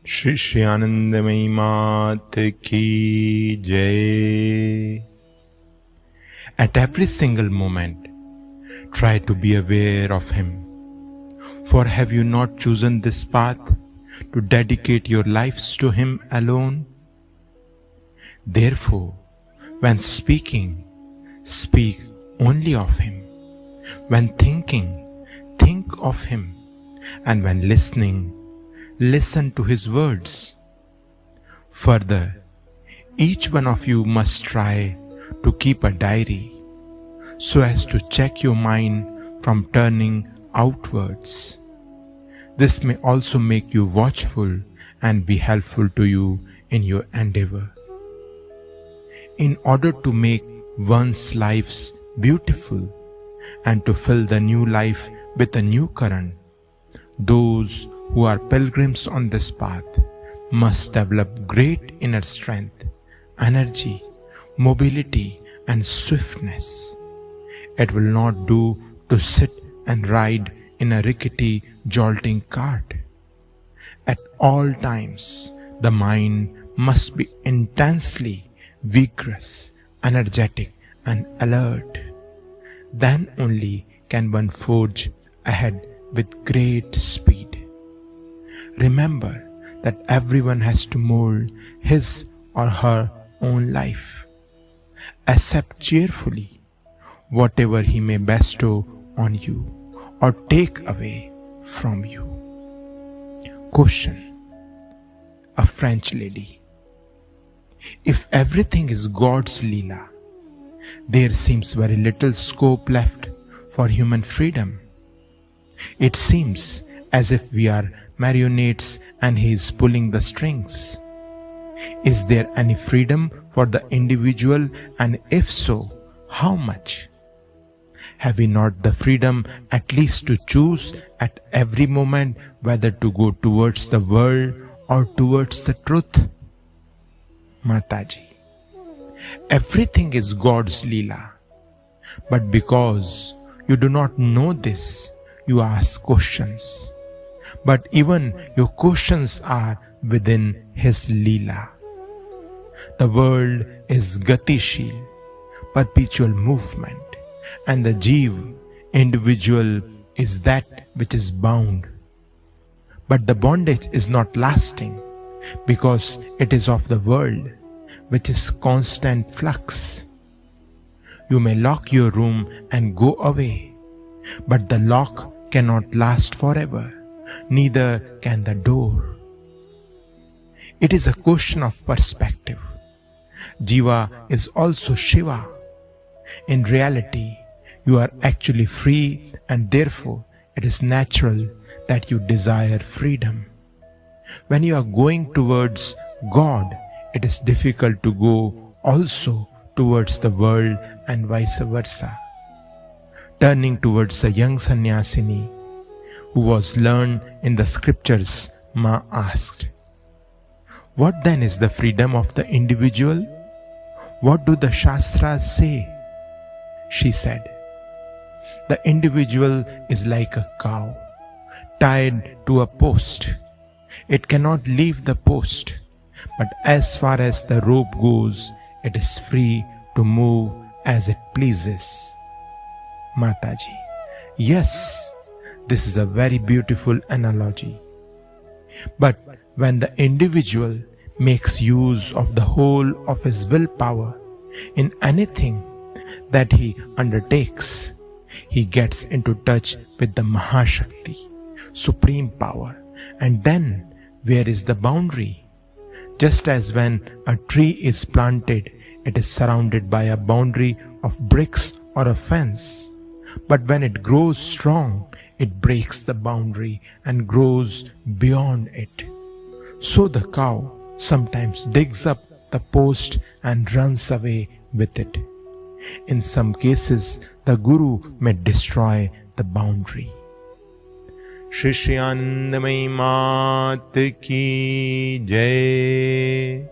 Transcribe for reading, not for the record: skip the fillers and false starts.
Sri Anandamayi Ma ki Jai. At every single moment, try to be aware of Him. For have you not chosen this path to dedicate your lives to Him alone? Therefore, when speaking, speak only of Him. When thinking, think of Him. And when listening, listen to His words. Further, each one of you must try to keep a diary so as to check your mind from turning outwards. This may also make you watchful and be helpful to you in your endeavor. In order to make one's lives beautiful and to fill the new life with a new current, those who are pilgrims on this path must develop great inner strength, energy, mobility, and swiftness. It will not do to sit and ride in a rickety, jolting cart. At all times, the mind must be intensely vigorous, energetic, and alert. Then only can one forge ahead with great speed. Remember that everyone has to mold his or her own life. Accept cheerfully whatever he may bestow on you or take away from you. Question: a French lady. If everything is God's Leela, there seems very little scope left for human freedom. It seems as if we are marionettes and He is pulling the strings. Is there any freedom for the individual, and if so, how much? Have we not the freedom at least to choose at every moment whether to go towards the world or towards the truth? Mataji, everything is God's Leela, but because you do not know this, you ask questions. But even your questions are within His Leela. The world is Gatishil, perpetual movement, and the Jeev, individual, is that which is bound. But the bondage is not lasting, because it is of the world, which is constant flux. You may lock your room and go away, but the lock cannot last forever, neither can the door. It is a question of perspective. Jiva is also Shiva. In reality, you are actually free, and therefore it is natural that you desire freedom. When you are going towards God, it is difficult to go also towards the world and vice versa. Turning towards a young sannyasini who was learned in the scriptures, Ma asked, "What then is the freedom of the individual? What do the Shastras say?" She said, "The individual is like a cow, tied to a post. It cannot leave the post, but as far as the rope goes, it is free to move as it pleases." Mataji, yes, this is a very beautiful analogy. But when the individual makes use of the whole of his willpower in anything that he undertakes, he gets into touch with the Mahashakti, supreme power. And then where is the boundary? Just as when a tree is planted, it is surrounded by a boundary of bricks or a fence. But when it grows strong, it breaks the boundary and grows beyond it. So the cow sometimes digs up the post and runs away with it. In some cases, the Guru may destroy the boundary. Sri Anandamayi Ma ki Jai.